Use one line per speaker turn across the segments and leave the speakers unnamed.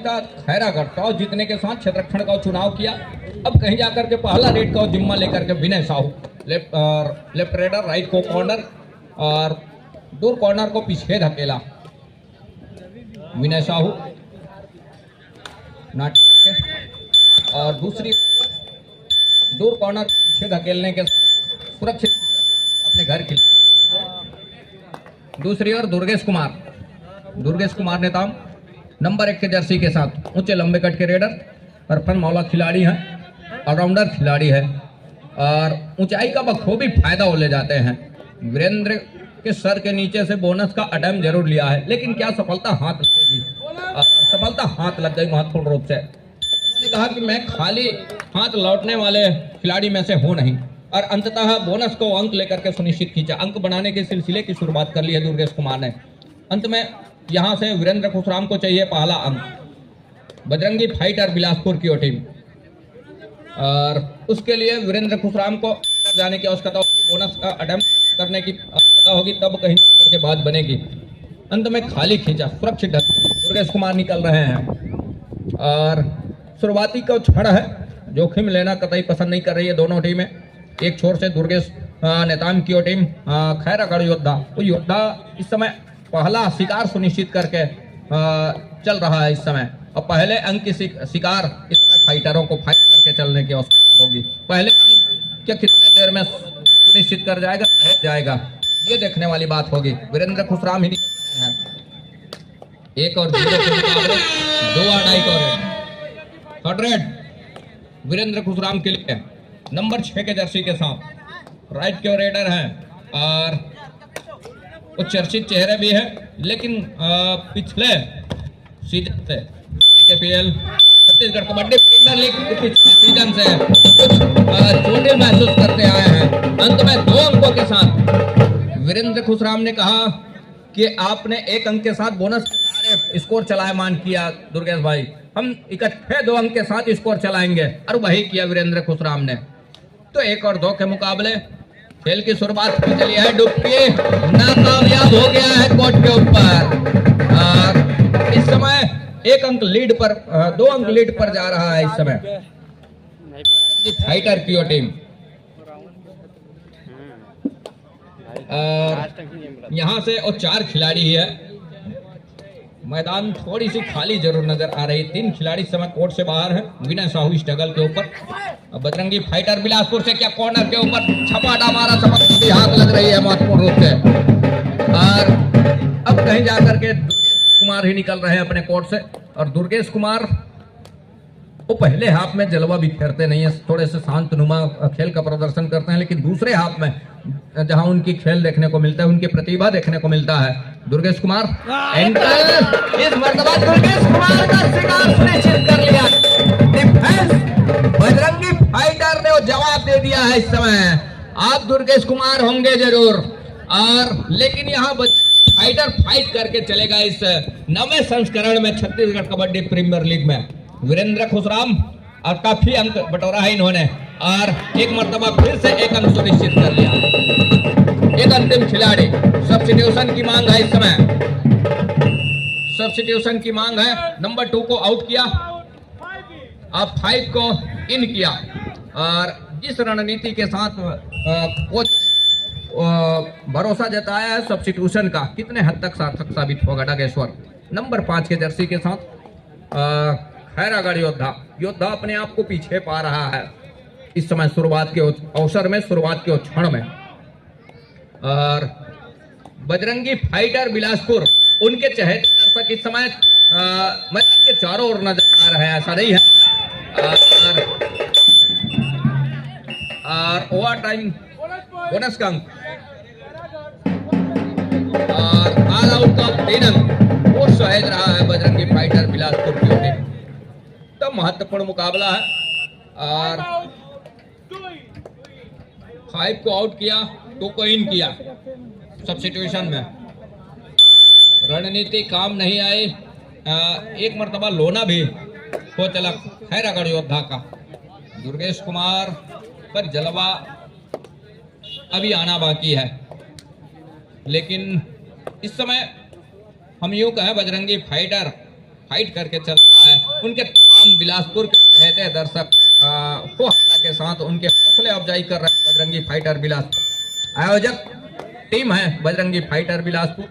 जीता खैरागढ़। टॉस जीतने के साथ क्षेत्ररक्षण का चुनाव किया। अब कहीं जाकर के पहला रेड का जिम्मा लेकर के विनय साहू लेफ्ट रेडर राइट को कॉर्नर और दूर कॉर्नर को पीछे धकेला। विनय साहू नाटक और दूसरी दूर कॉर्नर पीछे धकेलने के सुरक्षित अपने घर के। दूसरी ओर दुर्गेश कुमार नेताम नंबर 1 के जर्सी के साथ ऊंचे लंबे कट के रेडर और फन मौला खिलाड़ी हैं, ऑलराउंडर खिलाड़ी है और ऊंचाई का बखूबी फायदा ले जाते हैं। वीरेंद्र के सर के नीचे से बोनस का अटेम्प्ट जरूर लिया है, लेकिन क्या सफलता हाथ लगेगी? सफलता हाथ लग गई महत्वपूर्ण रूप से। उन्होंने कहा कि मैं खाली हाथ लौटने वाले खिलाड़ी में से हूं नहीं और अंततः बोनस को अंक लेकर के सुनिश्चित खींचा। अंक बनाने के सिलसिले की शुरुआत कर ली है दुर्गेश कुमार ने। अंत में यहां से वीरेंद्र खुशराम को चाहिए पहला अंक। बजरंगी फाइटर बिलासपुर की टीम और उसके लिए वीरेंद्र खुशराम को अंदर जाने की आवश्यकता होगी, बोनस का अटेम्प्ट करने की आवश्यकता होगी, तब कहीं करके बात बनेगी। अंत में खाली खींचा, सुरक्षित दुर्गेश कुमार निकल रहे हैं और शुरुआती का क्षण है, जोखिम लेना कतई पसंद नहीं कर रही है दोनों टीमें। एक छोर से दुर्गेश नेताम की टीम खैरागढ़ योद्धा, वो योद्धा इस समय पहला शिकार सुनिश्चित करके चल रहा है इस समय और पहले अंक की शिकार इस समय फाइटरों को फाइट करके चलने की आवश्यकता होगी। पहले अंक क्या कितने देर में सुनिश्चित कर जाएगा ये देखने वाली बात होगी। वीरेंद्र खुशराम ही निकल रहे हैं 1 और 0 के मुकाबले 2 आड़ाई को थर्ड रेड वीरेंद्र खुशराम के लिए नंबर 6 के जर्सी के साथ राइट के रेडर हैं और वो चर्चित चेहरे भी है, लेकिन पिछले सीजन से KPL Chhattisgarh kabaddi premier league के पिछले सीजन से कुछ चोटें महसूस करते आए हैं। अंत में 2 अंकों के साथ वीरेंद्र खुशराम ने कहा कि आपने 1 अंक के साथ बोनस स्कोर चलायमान किया दुर्गेश भाई, हम इकट्ठे 2 अंक के साथ स्कोर चलाएंगे और वही किया वीरेंद्र खुशराम ने। तो 1 और 2 के मुकाबले खेल की शुरुआत हो चली है। डुबकी नाकामयाब हो गया है कोर्ट के ऊपर। इस समय 1 अंक लीड पर 2 अंक लीड पर जा रहा है इस समय फाइटर की टीम। यहां से और 4 खिलाड़ी है, मैदान थोड़ी सी खाली जरूर नजर आ रही। 3 खिलाड़ी समय कोर्ट से बाहर है। विनय साहू स्ट्रगल के ऊपर, बजरंगी फाइटर बिलासपुर से क्या कॉर्नर के ऊपर छपाटा मारा, चमक हाथ लग रही है महत्वपूर्ण रूप से। और अब कहीं जाकर के दुर्गेश कुमार ही निकल रहे हैं अपने कोर्ट से और दुर्गेश कुमार वो पहले हाफ में जलवा बिखेरते नहीं है, थोड़े से शांतनुमा खेल का प्रदर्शन करते हैं, लेकिन दूसरे हाफ में जहां उनकी खेल देखने को मिलता है, उनकी प्रतिभा देखने को मिलता है। दुर्गेश कुमार इस मर्तबा दुर्गेश कुमार का शिकार सुनिश्चित कर लिया। डिफेंस बजरंगी फाइटर ने वो जवाब दे दिया है इस समय। आप दुर्गेश कुमार होंगे जरूर और लेकिन यहाँ फाइटर फाइट करके चलेगा इस 9वें संस्करण में छत्तीसगढ़ कबड्डी प्रीमियर लीग में। वीरेंद्र खुशराम और काफी अंक बटोरा है इन्होंने और एक मर्तबा फिर से 1 अंक सुनिश्चित कर लिया। एक अंतिम खिलाड़ी, सब्स्टिट्यूशन की मांग है इस समय, सब्स्टिट्यूशन की मांग है। नंबर 2 को आउट किया, अब 5 को इन किया और जिस रणनीति के साथ कोच भरोसा जताया है सब्स्टिट्यूशन का, कितने हद तक सार्थक साबित होगा डगेश्वर। नंबर 5 के जर्सी के साथ खैरागढ़ योद्धा अपने आप को पीछे पा रहा है इस समय शुरुआत के अवसर में, शुरुआत के क्षण में। और बजरंगी फाइटर बिलासपुर, उनके चहेते दर्शक इस समय मैदान के चारों ओर नजर आ रहे हैं, ऐसा नहीं है। और ओवर टाइम बोनस का अंक और ऑल आउट का 3 अंक वो सहेज रहा है बजरंगी फाइटर बिलासपुर की टीम। तो महत्वपूर्ण मुकाबला है और 5 को आउट किया, 2 को इन किया सब्स्टिट्यूशन में। रणनीति काम नहीं आई, एक मर्तबा लोना भी हो चला खैरागढ़ योद्धा का। दुर्गेश कुमार पर जलवा अभी आना बाकी है, लेकिन इस समय हम यूं कहें बजरंगी फाइटर फाइट करके चल रहा है। उनके तमाम बिलासपुर के चहेते दर्शक को हौसला के साथ उनके हौसले अफजाई कर रहे हैं बजरंगी फाइटर बिलासपुर। आयोजक टीम है बजरंगी फाइटर बिलासपुर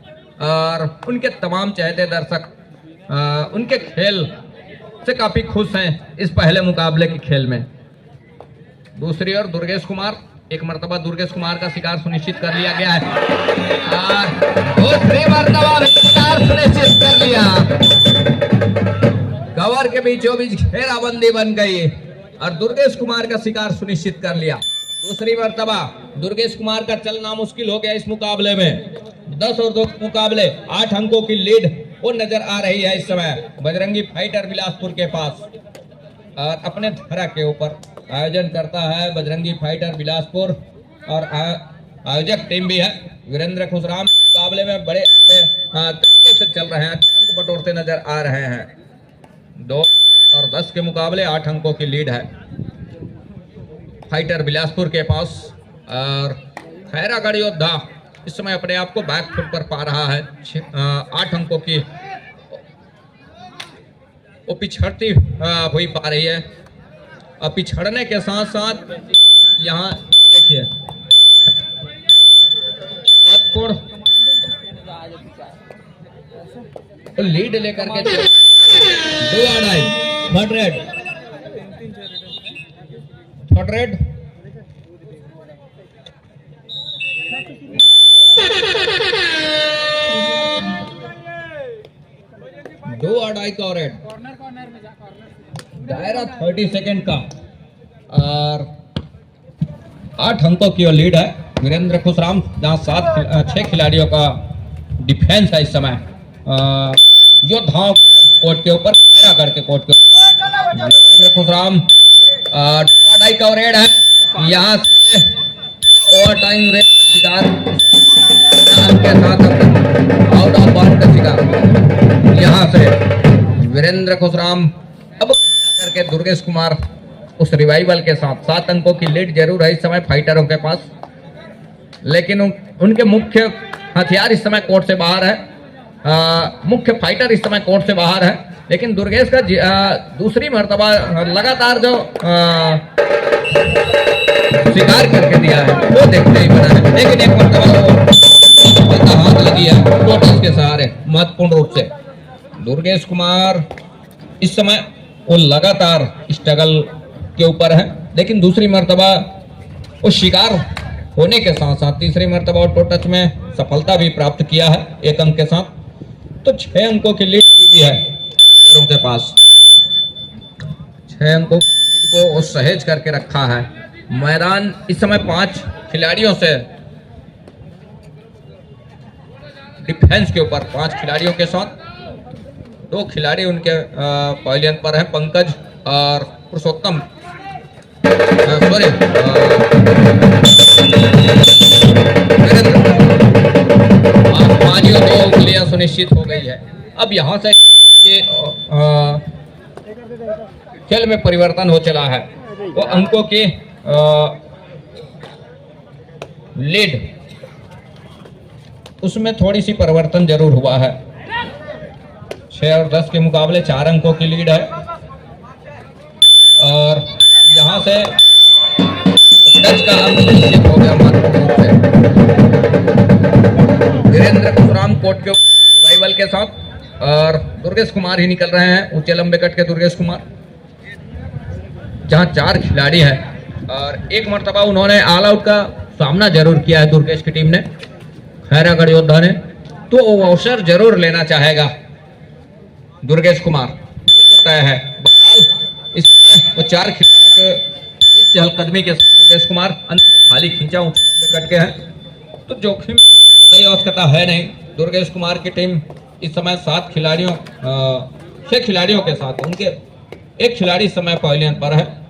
और उनके तमाम चहेते दर्शक उनके खेल से काफी खुश हैं इस पहले मुकाबले के खेल में। दूसरी ओर दुर्गेश कुमार, एक मर्तबा दुर्गेश कुमार का शिकार सुनिश्चित कर लिया गया है और दूसरी मर्तबा शिकार सुनिश्चित कर लिया। कवर के बीचों बीच घेराबंदी बन गई और दुर्गेश कुमार का शिकार सुनिश्चित कर लिया। दूसरी मर्तबा दुर्गेश कुमार का चलना मुश्किल हो गया इस मुकाबले में। 10 और 2 मुकाबले 8 अंकों की लीड वो नजर आ रही है इस समय बजरंगी फाइटर बिलासपुर के पास। और अपने धरा के ऊपर आयोजन करता है बजरंगी फाइटर बिलासपुर और आयोजक टीम भी है वीरेंद्र खुशराम। मुकाबले में बड़े तरीके से चल रहे हैं, अंक बटोरते नजर आ रहे हैं। 2 और 10 के मुकाबले 8 अंकों की लीड है फाइटर बिलासपुर के पास। और खैरागढ़ योद्धा इस समय अपने आप को बैक फुट पर पा रहा है। 8 अंकों की वो पिछड़ती हुई पा रही है और पिछड़ने के साथ साथ यहाँ देखिए तो लीड लेकर के 2 आड़ाई थर्ड रेड 2 आड़ाई का रेड दायरा 30 सेकंड का और 8 अंकों की लीड है वीरेंद्र खुशराम, जहां 6 खिलाड़ियों का डिफेंस है इस समय योद्धाओं कोर्ट के ऊपर, खैरागढ़ के कोर्ट के ऊपर। वीरेंद्र खुशराम 2 आड़ाई का रेड है, यहाँ से ओवर टाइम रेड का शिकार के साथ आउट ऑफ बाउंड का शिकार। यहाँ से वीरेंद्र खुशराम अब करके दुर्गेश कुमार उस रिवाइवल के साथ 7 अंकों की लीड जरूर है इस समय फाइटरों के पास, लेकिन उनके मुख्य हथियार इस समय कोर्ट से बाहर है। मुख्य फाइटर इस समय कोर्ट से बाहर है, लेकिन दुर्गेश का दूसरी मर्तबा लगातार जो शिकार करके दिया है वो देखते ही बना है, लेकिन एक मर्तबा हाथ लगी है टोटस के सहारे महत्वपूर्ण रूप से। दुर्गेश कुमार इस समय वो लगातार स्ट्रगल के ऊपर है, लेकिन दूसरी मर्तबा वो शिकार होने के साथ साथ तीसरी मर्तबा टो टच में सफलता भी प्राप्त किया है 1 अंक के साथ। तो 6 अंकों की लीड भी है के पास। 6 अंकों को वो सहेज करके रखा है। मैदान इस समय 5 खिलाड़ियों से डिफेंस के ऊपर 5 खिलाड़ियों के साथ 2 खिलाड़ी उनके पवेलियन पर है, पंकज और पुरुषोत्तम क्लियर सुनिश्चित हो गई है। अब यहाँ से खेल में परिवर्तन हो चला है, वो अंकों की लीड उसमें थोड़ी सी परिवर्तन जरूर हुआ है। 6 और 10 के मुकाबले 4 अंकों की लीड है और यहाँ से टच का अंक निश्चित हो गया महत्वपूर्ण रूप से। वीरेंद्र खुशराम कोर्ट के रिवाइवल के साथ और दुर्गेश कुमार ही निकल रहे हैं, ऊंचे लंबे कट के दुर्गेश कुमार, जहां 4 खिलाड़ी हैं और एक मर्तबा उन्होंने ऑल आउट का सामना जरूर किया है दुर्गेश की टीम ने, खैरागढ़ योद्धा ने, तो वो अवसर जरूर लेना चाहेगा दुर्गेश कुमार, ये तो तय है। इसमें वो 4 खिलाड़ियों के चहलकदमी के दुर्गेश कुमार अंत में खाली खींचा ऊंचे लंबे कट के हैं, तो जोखिम कोई आवश्यकता है नहीं। दुर्गेश कुमार की टीम इस समय 6 खिलाड़ियों के साथ, उनके एक खिलाड़ी इस समय पवेलियन पर है,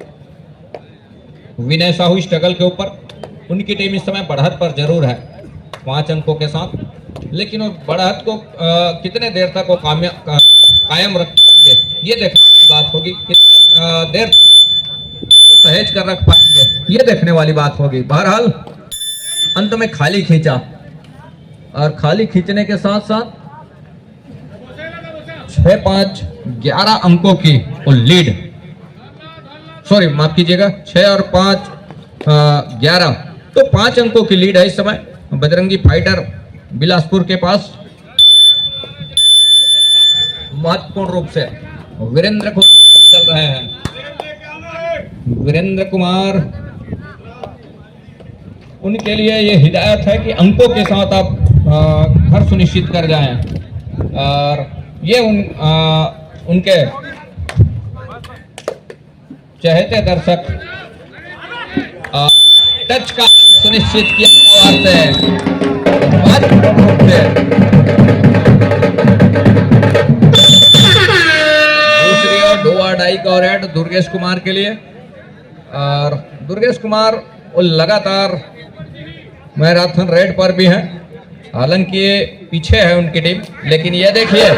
विनय साहू स्ट्रगल के ऊपर। उनकी टीम इस समय बढ़त पर जरूर है 5 अंकों के साथ, लेकिन उस बढ़त को कितने देर तक वो कायम रखेंगे ये देखने की बात होगी, कितने देर सहेज कर रख पाएंगे ये देखने वाली बात होगी। बहरहाल अंत में खाली खींचा और खाली खींचने के साथ साथ 6-5 11 अंकों की वो लीड, सॉरी माफ कीजिएगा, 6 और 5 11, तो 5 अंकों की लीड है इस समय बजरंगी फाइटर बिलासपुर के पास। महत्वपूर्ण रूप से वीरेंद्र को निकल रहे हैं। वीरेंद्र कुमार, उनके लिए ये हिदायत है कि अंकों के साथ आप घर सुनिश्चित कर जाएं, और ये उनके चहेते दर्शक टच का सुनिश्चित किया दूसरी ओर डोआ डाई का रेड दुर्गेश कुमार के लिए, और दुर्गेश कुमार वो लगातार मैराथन रेड पर भी हैं, हालांकि ये पीछे है उनकी टीम, लेकिन ये देखिए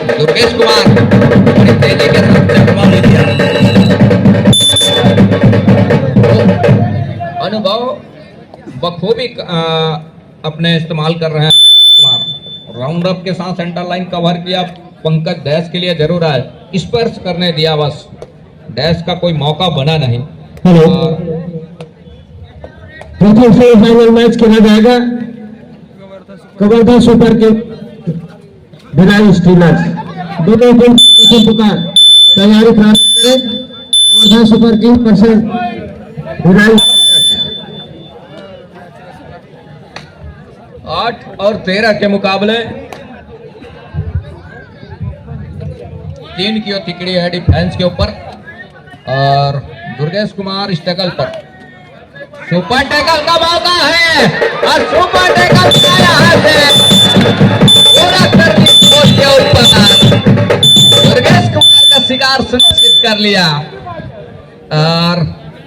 दुर्गेश कुमार बड़ी तेजी के साथ चकमा ले दिया। अनुभव बखूबी अपने इस्तेमाल कर रहे हैं कुमार। राउंड अप के साथ सेंटर लाइन कवर किया, पंकज डैश के लिए जरूर आए, स्पर्श करने दिया, बस डैश का कोई मौका बना नहीं।
प्रथम सेमीफाइनल मैच खेला जाएगा कवर्धा सुपर के भिलाई स्टीलर्स। दोनों टीम प्रथम पुकार तैयारी प्राप्त करें। Kawardha super king versus Bhilai.
8 और 13 के मुकाबले 3 की तिकड़ी है डिफेंस के ऊपर, और दुर्गेश कुमार स्ट्रगल पर। सुपर टैकल का मौका है और सुपर टैकल पूरा कर के ऊपर दुर्गेश कुमार का शिकार सुनिश्चित कर लिया, और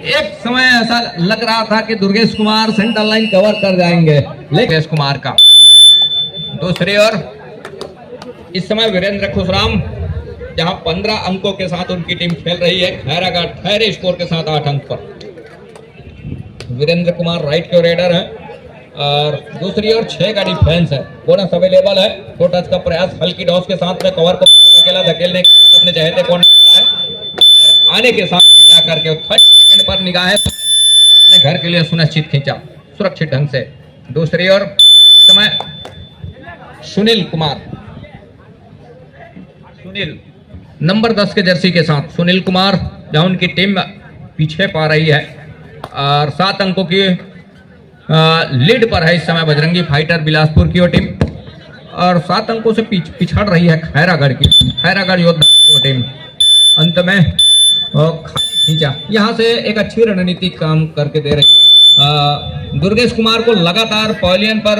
एक समय ऐसा लग रहा था कि Durgesh Kumar centre line cover कर जाएंगे, लेकिन दुर्गेश कुमार का। दूसरी ओर इस समय वीरेंद्र खुशराम, जहां 15 अंकों के साथ उनकी टीम खेल रही है, खैरागढ़ खैरे स्कोर के साथ 8 अंक पर। वीरेंद्र कुमार राइट के रेडर है, और दूसरी ओर 6 का डिफेंस है। बोनस अवेलेबल है, तो टच का प्रयास हल्की डॉस के साथ में कवर को अकेला धकेलने के साथ अपने चहेते को आने के साथ जाकर के 30 सेकंड पर निगाहें अपने घर के लिए सुनिश्चित खींचा सुरक्षित ढंग से। दूसरी ओर समय सुनील कुमार, सुनील नंबर 10 के जर्सी के साथ सुनील कुमार, जहां उनकी टीम पीछे पा रही है और 7 अंकों की लीड पर है इस समय बजरंगी फाइटर बिलासपुर की वो टीम, और 7 अंकों से पिछड़ रही है खैरागढ़ की, खैरागढ़ योद्धा की वो टीम। अंत में खींचा, यहाँ से एक अच्छी रणनीति काम करके दे रही। दुर्गेश कुमार को लगातार पवेलियन पर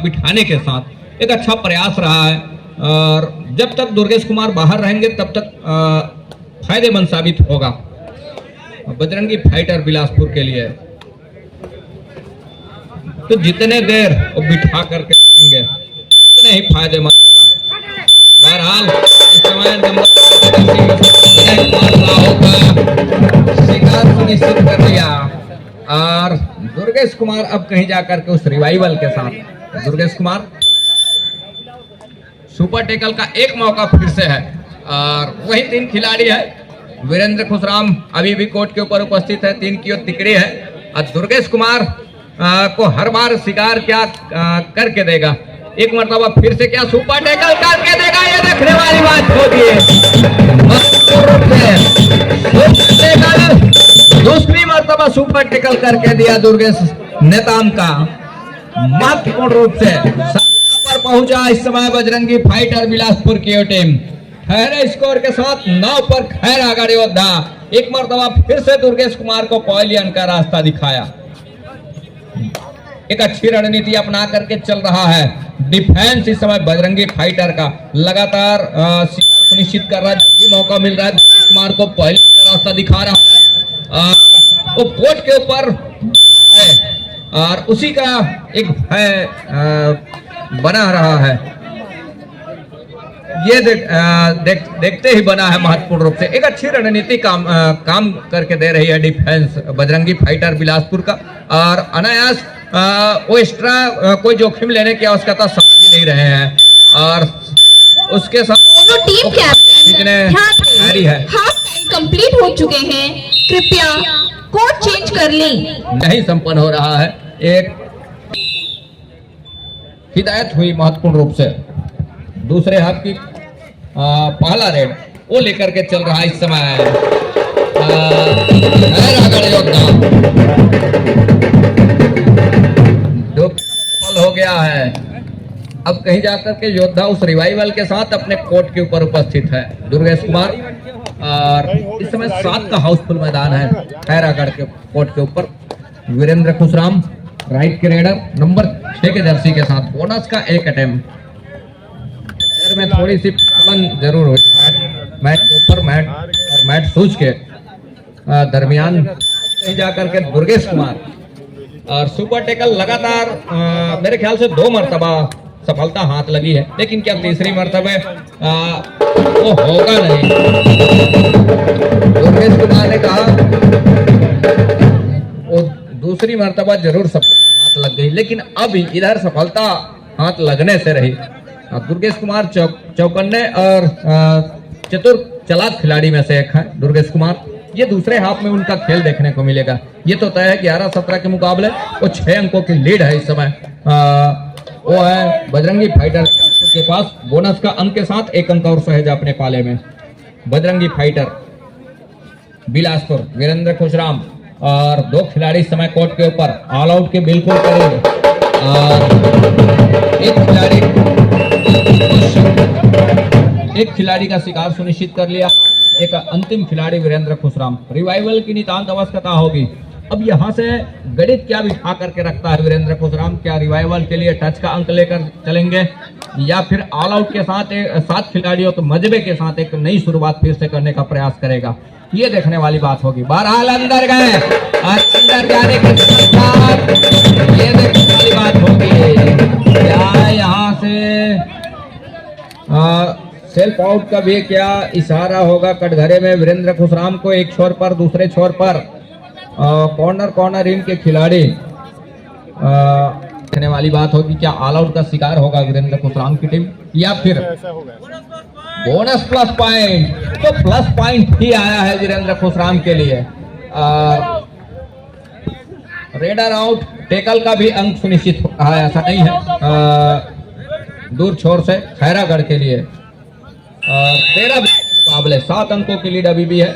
बिठाने के साथ एक अच्छा प्रयास रहा है, और जब तक दुर्गेश कुमार बाहर रहेंगे तब तक फायदेमंद साबित होगा बजरंगी फाइटर बिलासपुर के लिए। तो जितने देर वो बिठा करके रहेंगे उतने ही फायदेमंद होगा। बहरहाल इस समय नंबर शिकार सुनिश्चित कर लिया, और दुर्गेश कुमार अब कहीं जाकर के उस रिवाइवल के साथ दुर्गेश कुमार सुपर टेकल का एक मौका फिर से है, और वही 3 खिलाड़ी है। वीरेंद्र खुशराम अभी भी कोर्ट के ऊपर उपस्थित है, 3 की ओर तिकड़ी है, और दुर्गेश कुमार को हर बार शिकार क्या करके देगा, एक मरतबा फिर से क्या सुपर टैकल करके देगा, ये देखने वाली बात होगी। दूसरी मरतबा सुपर टैकल करके दिया दुर्गेश नेताम का, महत्वपूर्ण रूप से पर पहुंचा इस समय बजरंगी फाइटर बिलासपुर की टीम। खैरे स्कोर के साथ 9 पर खैरागढ़ योद्धा एक मरतबा फिर से दुर्गेश कुमार को पवेलियन का रास्ता दिखाया। एक अच्छी रणनीति अपना करके चल रहा है डिफेंस इस समय बजरंगी फाइटर का, लगातार सुनिश्चित कर रहा है, मौका मिल रहा है दुर्गेश कुमार को पवेलियन का रास्ता दिखा रहा है, वो कोर्ट के ऊपर है और उसी का एक भय बना रहा है। ये देखते ही बना है महत्वपूर्ण रूप से। एक अच्छी रणनीति काम करके दे रही है डिफेंस बजरंगी फाइटर बिलासपुर का, और अनायास वो एक्स्ट्रा कोई जोखिम लेने की आवश्यकता समझ ही नहीं रहे हैं, और उसके साथ
दोनों टीम
कितने भारी है।
हाफ टाइम कंप्लीट हो चुके हैं, कृपया कोड चेंज कर लें।
नहीं संपन्न हो रहा है। एक हिदायत हुई महत्वपूर्ण रूप से। दूसरे हाफ की पहला रेड वो लेकर के चल रहा है इस समय। जो सफल हो गया है। अब कहीं जाकर के योद्धा उस रिवाइवल के साथ अपने कोर्ट के ऊपर उपस्थित है दुर्गेश कुमार। और इस समय 7 का हाउसफुल मैदान है खैरागढ़ के कोर्ट के ऊपर। वीरेंद्र खुशराम राइट के रेडर नंबर 6 के जर्सी के साथ बोनस का एक अटेम्प्ट में थोड़ी सी पालन जरूर हुई मैच के ऊपर। मैच सूझ के दरमियान कहीं जाकर के दुर्गेश कुमार और सुपर टेकल लगातार मेरे ख्याल से 2 मरतबा सफलता हाथ लगी है, लेकिन क्या तीसरी मरतबे वो होगा नहीं। दुर्गेश कुमार ने कहा वो दूसरी मरतबा जरूर सफलता हाथ लग गई, लेकिन अब इधर सफलता हाथ लगने से रही। दुर्गेश कुमार चौकन्ने और चतुर चालाक खिलाड़ी में से एक है दुर्गेश कुमार। ये दूसरे हाफ में उनका खेल देखने को मिलेगा। ये तो तय है 11-17 के मुकाबले वो 6 अंकों की लीड है इस समय। वो है बजरंगी फाइटर के पास बोनस का अंक के साथ 1 अंक और सहज अपने पाले में। बजरंगी फाइटर बिलासपुर वीरेंद्र खुशराम और 2 खिलाड़ी इस समय कोर्ट के ऊपर ऑल आउट के बिल्कुल करीब। और एक खिलाड़ी का शिकार सुनिश्चित कर लिया। एक अंतिम खिलाड़ी वीरेंद्र खुशराम। रिवाइवल की नितांत आवश्यकता होगी। अब यहां से गणित क्या बिठा करके रखता है वीरेंद्र खुशराम? क्या रिवाइवल के लिए टच का अंक लेकर चलेंगे या फिर ऑल आउट के साथ 7 खिलाड़ियों के मजबे के साथ एक नई शुरुआत फिर से करने का प्रयास करेगा? ये देखने वाली बात होगी। बहरहाल अंदर गए और अंदर जाने के साथ ये देखने वाली बात होगी क्या यहाँ से सेल्फ आउट का भी क्या इशारा होगा कटघरे में वीरेंद्र खुशराम को। एक छोर पर दूसरे छोर पर कॉर्नर इनके खिलाड़ी कहने वाली बात होगी। क्या ऑल आउट का शिकार होगा वीरेंद्र खुशराम की टीम या फिर बोनस प्लस पॉइंट? तो प्लस पॉइंट ही आया है वीरेंद्र खुशराम के लिए। रेडर आउट टेकल का भी अंक सुनिश्चित हो रहा है, ऐसा नहीं है। दूर छोर से खैरागढ़ के लिए 13 मुकाबले 7 अंकों की लीड अभी भी है।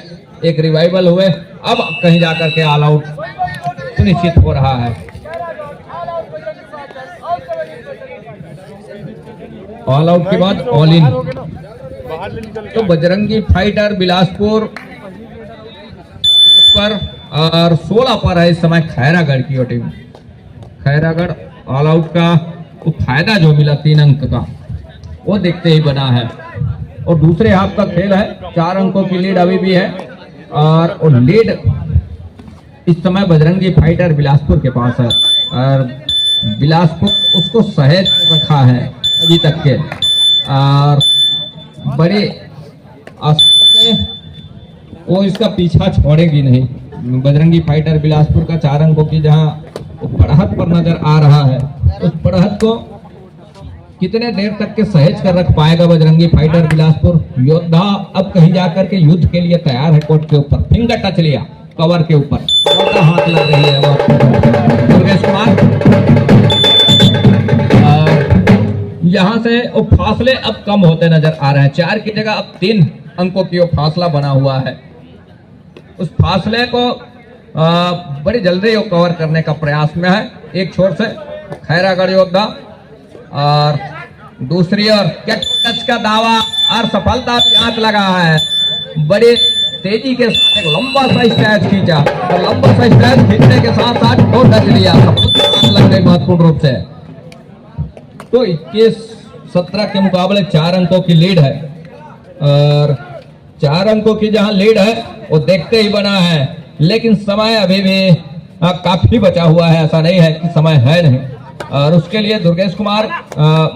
एक रिवाइवल हुए, अब कहीं जाकर के ऑल आउट सुनिश्चित हो रहा है। ऑल आउट के बाद ऑल इन। तो बजरंगी फाइटर बिलासपुर पर और 16 पर है इस समय खैरागढ़ की टीम। खैरागढ़ ऑल आउट का वो फायदा जो मिला 3 अंक का वो देखते ही बना है। और दूसरे हाफ का खेल है, 4 अंकों की लीड अभी भी है। और लीड इस समय बजरंगी फाइटर बिलासपुर के पास है और बिलासपुर उसको सहेज रखा है अभी तक के। और बड़े से वो इसका पीछा छोड़ेगी नहीं। बजरंगी फाइटर बिलासपुर का 4 अंकों की जहां बढ़त पर नजर आ रहा है, उस बढ़त को कितने देर तक के सहेज कर रख पाएगा बजरंगी फाइटर बिलासपुर? योद्धा अब कहीं जाकर के युद्ध के लिए तैयार है। कोर्ट के ऊपर फिंगर टच लिया कवर के ऊपर, हाथ लग रही है दुर्गेश कुमार। यहां से वो फासले अब कम होते नजर आ रहे हैं। 4 की जगह अब 3 अंकों की वो फासला बना हुआ है। उस फासले को बड़ी जल्दी वो कवर करने का प्रयास में है। एक छोर से खैरागढ़ योद्धा और दूसरी ओर टच का दावा और सफलता हाथ लगा है। बड़ी तेजी के साथ एक लंबा सा स्टैच खींचा और लंबा सा स्टैच खींचने के साथ साथ दो टच लिया, हाथ लग गई महत्वपूर्ण रूप से। तो 21-17 के मुकाबले 4 अंकों की लीड है और 4 अंकों की जहां लीड है वो देखते ही बना है, लेकिन समय अभी भी काफी बचा हुआ है। ऐसा नहीं है कि समय है नहीं। और उसके लिए दुर्गेश कुमार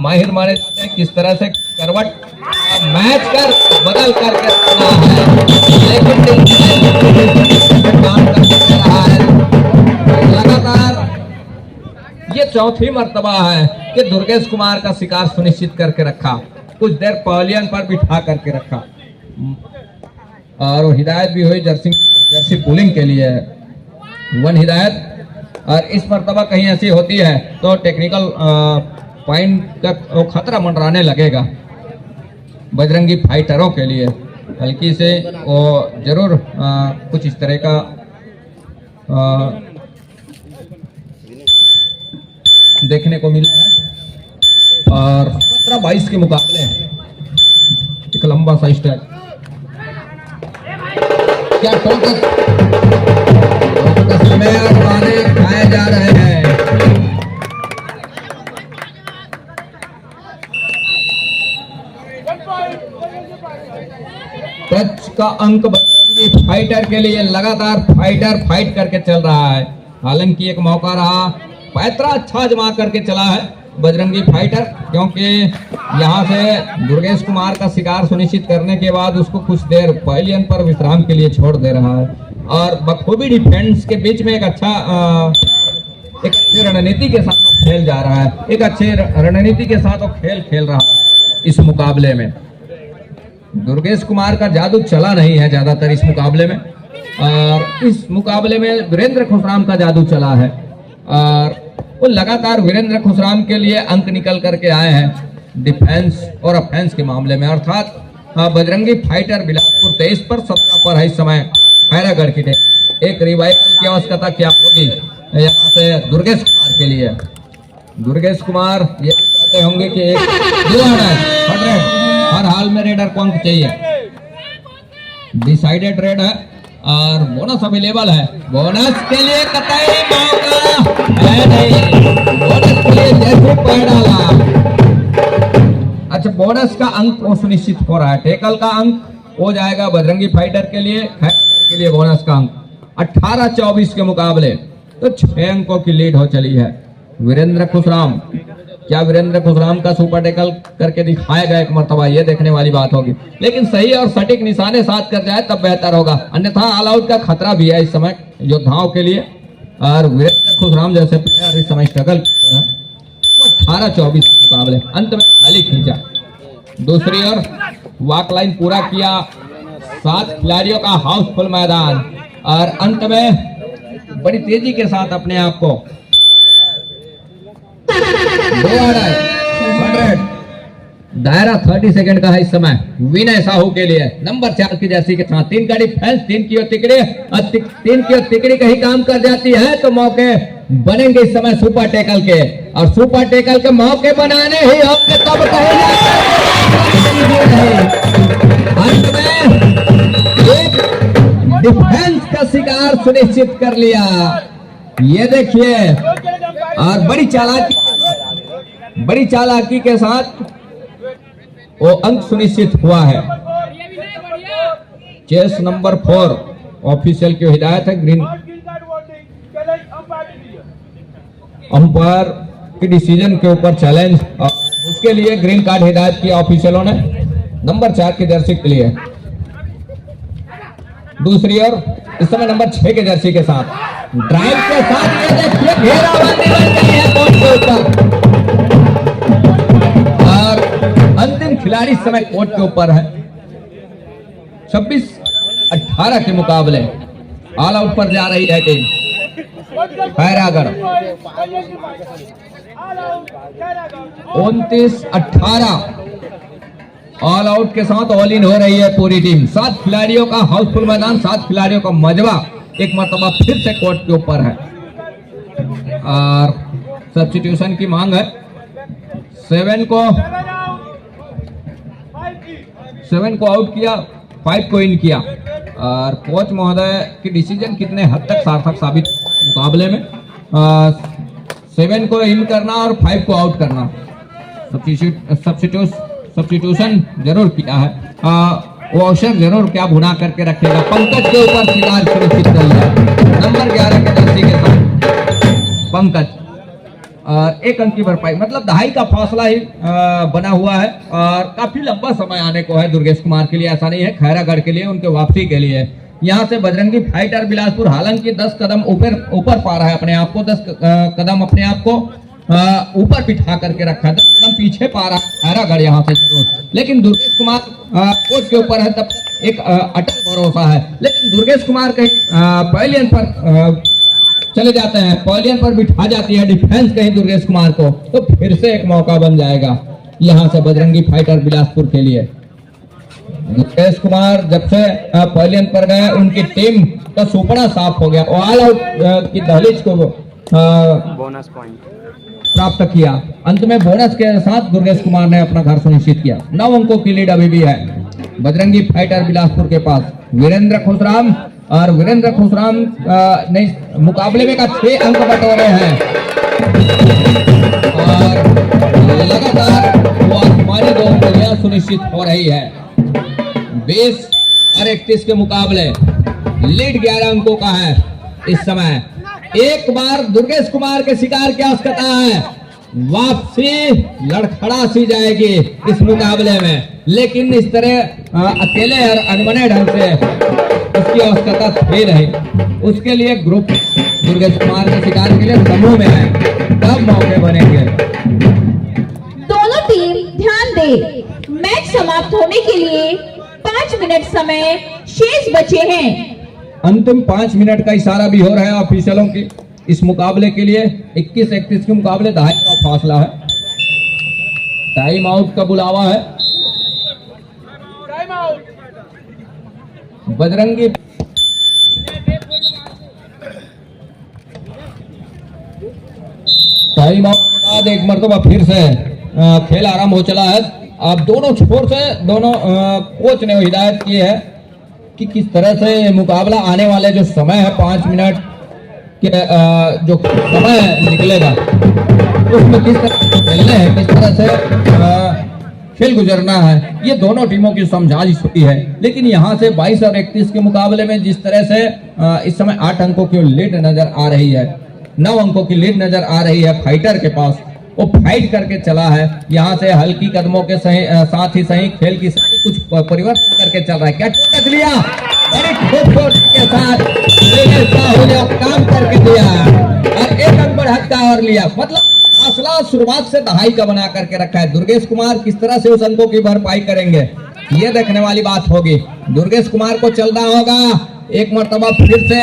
माहिर माने जाते हैं किस तरह से करवट मैच कर बदल करके रखना है, लेकिन काम कर रहा है लगातार। ये चौथी मर्तबा है कि दुर्गेश कुमार का शिकार सुनिश्चित करके रखा। कुछ देर पहलियन पर बिठा करके रखा और वो हिदायत भी हुई जर्सी पुलिंग के लिए 1 हिदायत। और इस मरतबा कहीं ऐसी होती है तो टेक्निकल पॉइंट का वो खतरा मंडराने लगेगा बजरंगी फाइटरों के लिए। हल्की से वो जरूर कुछ इस तरह का देखने को मिला है। और 17-22 के मुकाबले एक लंबा सा स्ट्राइक, क्या समय और बारे खाए जा रहे हैं। टच का अंक बजरंगी फाइटर के लिए, लगातार फाइटर फाइट करके चल रहा है। हालांकि एक मौका रहा, पैतरा अच्छा आजमा करके चला है बजरंगी फाइटर, क्योंकि यहां से दुर्गेश कुमार का शिकार सुनिश्चित करने के बाद उसको कुछ देर पहलियन पर विश्राम के लिए छोड़ दे रहा है और बखूबी डिफेंस के बीच में एक अच्छी रणनीति के साथ वो खेल जा रहा है। एक अच्छे रणनीति के साथ वो खेल रहा है इस मुकाबले में। दुर्गेश कुमार का जादू चला नहीं है ज्यादातर इस मुकाबले में, और इस मुकाबले में वीरेंद्र खुशराम का जादू चला है और वो लगातार वीरेंद्र खुशराम के लिए अंक निकल करके आए हैं डिफेंस और ऑफेंस के मामले में। अर्थात बजरंगी फाइटर बिलासपुर 23 पर 17 पर है इस समय खैरागढ़ की टीम। एक रिवाइवल की आवश्यकता क्या होगी यहाँ से दुर्गेश कुमार के लिए। दुर्गेश कुमार ये कहते होंगे कि एक हर हाल में रेडर को अंक चाहिए, डिसाइडेड रेड है और बोनस अवेलेबल है। बोनस के लिए कतई मौका है नहीं, बोनस के लिए जैसे पैर डाला। अच्छा, बोनस का अंक वो सुनिश्चित हो रहा है, टेकल का अंक हो जाएगा बजरंगी फाइटर के लिए, के लिए बोनस का अंक 18-24 के मुकाबले तो 6 अंकों की लीड हो चली है। वीरेंद्र खुशराम, क्या वीरेंद्र खुशराम का सुपर टेकल करके दिखाएगा एक मर्तबा, ये देखने वाली बात होगी। लेकिन सही और सटीक निशाने साध कर जाए तब बेहतर होगा, अन्यथा ऑल आउट का खतरा भी है इस समय योद्धाओं के लिए। और वीरेंद्र खुशराम जैसे प्लेयर इस समय स्ट्रगल पर है। 18-24 मुकाबले अंत में खाली खींचा। दूसरी ओर वॉक लाइन पूरा किया, 7 खिलाड़ियों का हाउसफुल मैदान और अंत में बड़ी तेजी के साथ अपने आप को 100 दायरा 30 सेकंड का है इस समय विनय साहू के लिए। नंबर 4 की जर्सी के साथ 3 का डिफेंस, 3 की तिकड़ी, 3 की तिकड़ी कहीं काम कर जाती है तो मौके बनेंगे इस समय सुपर टेकल के, और सुपर टेकल के मौके बनाने ही होंगे तब अंत में एक डिफेंस का शिकार सुनिश्चित कर लिया। ये देखिए, और बड़ी चालाकी के साथ वो अंक सुनिश्चित हुआ है। चेस नंबर 4 ऑफिशियल की हिदायत है, ग्रीन अंपायर की डिसीजन के ऊपर चैलेंज, उसके लिए ग्रीन कार्ड हिदायत किया ऑफिशियलों ने नंबर 4 की जर्सी के लिए। दूसरी ओर इस समय नंबर 6 के जर्सी के साथ ड्राइव के साथ ये देखिए घेराबंदी बन गई है कोर्ट के ऊपर, और अंतिम खिलाड़ी इस समय कोर्ट के ऊपर है। 26-18 के मुकाबले ऑल आउट पर जा रही है टीम खैरागढ़। 29-18 ऑल आउट के साथ ऑल इन हो रही है पूरी टीम। 7 खिलाड़ियों का हाउसफुल मैदान, 7 खिलाड़ियों का मजबा एक मर्तबा फिर से कोर्ट के ऊपर है और सब्स्टिट्यूशन की मांग है। 7 को आउट किया, 5 को इन किया, और कोच महोदय की डिसीजन कितने हद तक सार्थक साबित मुकाबले में 7 को इन करना और 5 को आउट करना। सब्स्टिट्यूशन जरूर किया है, वो अवसर जरूर क्या भुना करके रखेगा। पंकज के ऊपर शिकार सुनिश्चित कर लिया नंबर 11 के जर्सी के साथ पंकज, और 1 अंक की भरपाई, मतलब 2.5 का फासला ही बना हुआ है और काफी लंबा समय आने को है दुर्गेश कुमार के लिए। ऐसा नहीं है, खैरागढ़ के लिए, उनके वापसी के लिए। यहाँ से बजरंगी फाइटर बिलासपुर हालांकि 10 कदम ऊपर पा रहा है अपने आप को, 10 कदम अपने आप को ऊपर बिठा करके रखा है, 10 कदम पीछे पारागढ़ यहाँ से जरूर, लेकिन दुर्गेश कुमार कोच के ऊपर है, तब एक अटल भरोसा है। लेकिन दुर्गेश कुमार कहीं पवेलियन पर चले जाते हैं, पवेलियन पर बिठा जाती है डिफेंस कहीं दुर्गेश कुमार को, तो फिर से एक मौका बन जाएगा यहाँ से बजरंगी फाइटर बिलासपुर के लिए। दुर्गेश कुमार जब से पवेलियन पर गए, उनकी टीम का सुपड़ा साफ हो गया, ऑल आउट की दहलीज को
बोनस पॉइंट
प्राप्त किया। अंत में बोनस के साथ दुर्गेश कुमार ने अपना घर सुनिश्चित किया। 9 अंकों की लीड अभी भी है बजरंगी फाइटर बिलासपुर के पास। वीरेंद्र खुशराम और वीरेंद्र खुशराम ने मुकाबले में का 6 अंक बटोरे हैं और लगातार वो आसमानी 2 अंक सुनिश्चित हो रही है। 20 और 31 के मुकाबले लीड 11 अंकों का है इस समय। एक बार दुर्गेश कुमार के शिकार की आवश्यकता है, वापसी लड़खड़ा सी जाएगी इस मुकाबले में, लेकिन इस तरह अकेले और अनबने ढंग से उसकी आवश्यकता थी नहीं। उसके लिए ग्रुप दुर्गेश कुमार के शिकार के लिए समूह में है, तब मौके बनेंगे।
दोनों टीम ध्यान दे, मैच समाप्त होने के लिए 5 मिनट समय शेष बचे हैं।
अंतिम 5 मिनट का इशारा भी हो रहा है ऑफिशियलों की इस मुकाबले के लिए। 21-31 के मुकाबले 2.5 का फासला है, टाइम आउट का बुलावा है। बजरंगी टाइम आउट के बाद एक मरतबा फिर से खेल आरंभ हो चला है। अब दोनों छोर से दोनों कोच ने हिदायत की है कि किस तरह से मुकाबला आने वाले जो समय है 5 मिनट के जो समय निकलेगा उसमें किस तरह से खेलने हैं, किस तरह से खेल गुजरना है, ये दोनों टीमों की समझाइश होती है। लेकिन यहाँ से 22 और 31 के मुकाबले में जिस तरह से इस समय 8 अंकों की लीड नजर आ रही है, 9 अंकों की लीड नजर आ रही है फाइटर के पास, वो फाइट करके चला है। यहाँ से हल्की कदमों के साथ ही सही खेल की कुछ परिवर्तन करके चल रहा है। क्या टच लिया, बड़ी खूबसूरती के साथ काम करके दिया और 1 अंक बढ़ाता और लिया, मतलब फासला शुरुआत से 2.5 का बना करके रखा है। दुर्गेश कुमार किस तरह से उस अंकों की भरपाई करेंगे, ये देखने वाली बात होगी। दुर्गेश कुमार को चलना होगा, एक मरतबा फिर से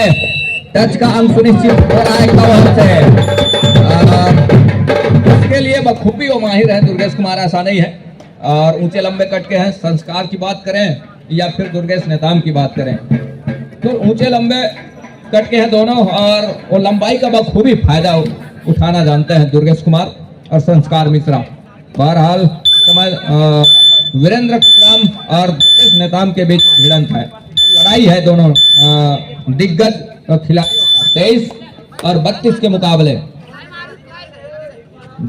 टच का अंक सुनिश्चित हो रहा है कवर से। उसके लिए बखूबी वो माहिर है दुर्गेश कुमार, ऐसा नहीं है। और ऊंचे लंबे कट के हैं, संस्कार की बात करें या फिर दुर्गेश नेताम की बात करें, तो ऊंचे लंबे कट के हैं दोनों, और वो लंबाई का बखूबी फायदा उठाना जानते हैं दुर्गेश कुमार और संस्कार मिश्रा। बहरहाल समय वीरेंद्र खुशराम और दुर्गेश नेताम के बीच भिड़ंत है, लड़ाई है दोनों दिग्गज खिलाड़ियों का। 23 और 32 के मुकाबले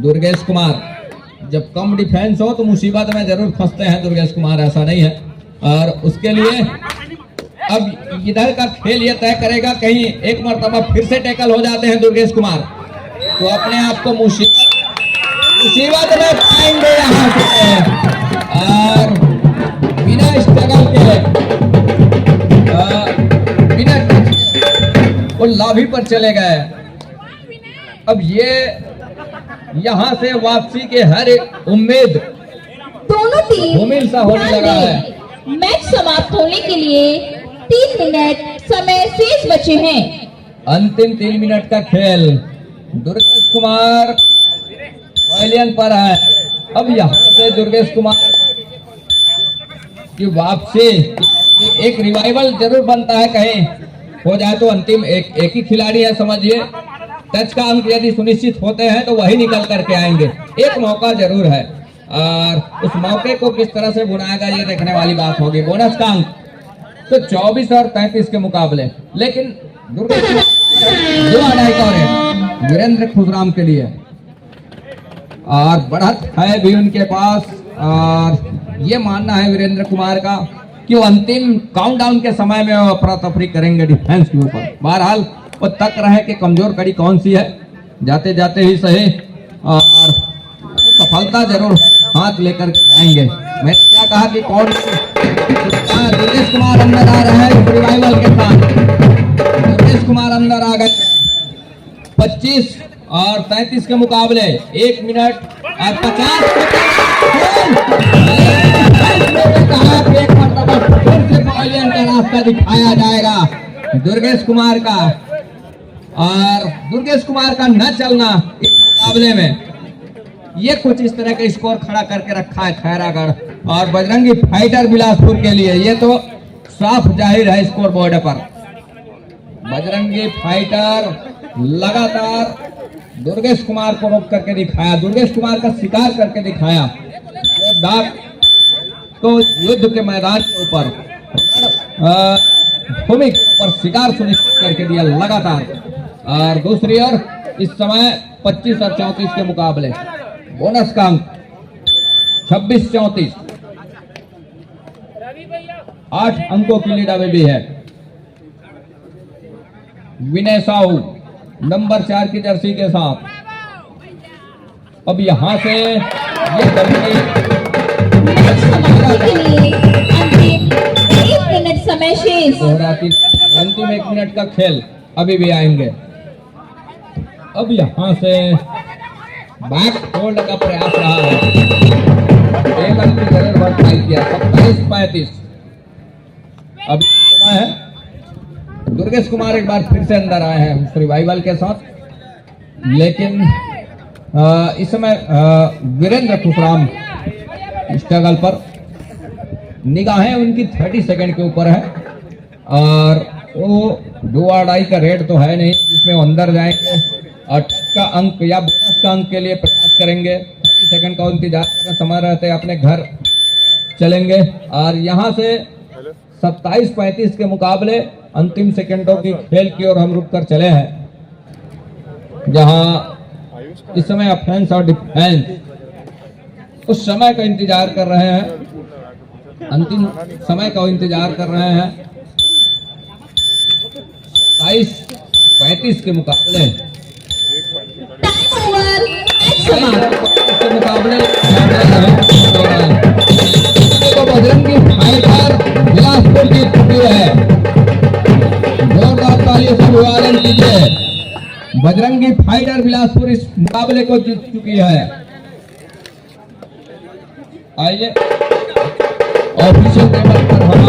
दुर्गेश कुमार जब कम डिफेंस हो तो मुसीबत में जरूर फंसते हैं दुर्गेश कुमार, ऐसा नहीं है। और उसके लिए अब इधर का खेल ये तय करेगा, कहीं एक मरतबा फिर से टैकल हो जाते हैं दुर्गेश कुमार तो अपने आप को मुसीबत में पाएंगे यहाँ से। और बिना स्ट्रगल के बिना वो लाभी पर चले गए। अब ये यहाँ से वापसी के हर एक उम्मीद
दोनों टीम
धूमिल सा होने लगा है।
मैच समाप्त होने के लिए 3 मिनट समय शेष बचे हैं।
अंतिम 3 मिनट का खेल, दुर्गेश कुमार पवेलियन पर है। अब यहाँ से दुर्गेश कुमार की वापसी, एक रिवाइवल जरूर बनता है, कहीं हो जाए तो अंतिम एक ही खिलाड़ी है समझिए। टच का अंक यदि सुनिश्चित होते हैं तो वही निकल करके आएंगे। एक मौका जरूर है और उस मौके को किस तरह से बुनाएगा ये देखने वाली बात होगी। बोनस का अंक तो 24 और 33 के मुकाबले, लेकिन दुर्गेश 2.5 का और वीरेंद्र खुशराम के लिए, और बढ़त है भी उनके पास। और ये मानना है वीरेंद्र कुमार का कि वो अंतिम काउंटडाउन के समय में वो अफरा तफरी करेंगे डिफेंस के ऊपर। बहरहाल वो तक रहे कि कमजोर कड़ी कौन सी है, जाते जाते ही सही और सफलता जरूर हाथ लेकर जाएंगे। मैंने क्या कहा कि कौन दुर्गेश कुमार अंदर आ रहे हैं रिवाइवल के साथ। दुर्गेश कुमार अंदर आ गए। 25 और 33 के मुकाबले 1 मिनट और 50 कहा कि एक मरतबा फिर से पवेलियन का रास्ता दिखाया जाएगा दुर्गेश कुमार का। और दुर्गेश कुमार का न चलना इस मुकाबले में ये कुछ इस तरह का स्कोर खड़ा करके रखा है खैरागढ़ और बजरंगी फाइटर बिलासपुर के लिए। ये तो साफ जाहिर है स्कोर बोर्ड पर। बजरंगी फाइटर लगातार दुर्गेश कुमार को रोक करके दिखाया, दुर्गेश कुमार का शिकार करके दिखाया। तो डाक तो युद्ध के मैदान के ऊपर भूमि के ऊपर शिकार सुनिश्चित करके दिया लगातार। और दूसरी ओर इस समय 25 और 34 के मुकाबले बोनस का अंक 26-34, 8 अंकों की लीड अभी भी है। विनय साहू नंबर 4 की जर्सी के साथ अब यहां से ये
मैच समाप्ति के लिए अंतिम 1 मिनट समय शेष।
अंतिम 1 मिनट का खेल अभी भी आएंगे। अब यहां से बैक होल्ड का प्रयास रहा है, एक अंक की जरूर भरपाई किया। 27-35 अब समय है। दुर्गेश कुमार एक बार फिर से अंदर आए हैं रिवाइवल के साथ, लेकिन इस समय वीरेंद्र खुशराम स्ट्रगल पर, निगाहें उनकी 30 सेकंड के ऊपर है और वो डू और डाई का रेट तो है नहीं जिसमें वो अंदर जाएंगे और का अंक या बोनस का अंक के लिए प्रयास करेंगे। 30 सेकंड का इंतजार करना समय रहते अपने घर चलेंगे। और यहां से 27-35 के मुकाबले अंतिम सेकंडों की खेल की ओर हम रुक कर चले हैं, जहां इस समय ऑफेंस और डिफेंस उस समय का इंतजार कर रहे हैं, अंतिम समय का इंतजार कर रहे हैं। 27-35 के मुकाबले
टाइम ओवर, मैच समाप्त।
के मुकाबले तो बजरंगी फाइटर बिलासपुर की चुकी है। जोरदार तालियों से अभिवादन कीजिए। बजरंगी फाइटर बिलासपुर इस मुकाबले को जीत चुकी है। आइए ऑफिशियल टेबल पर हम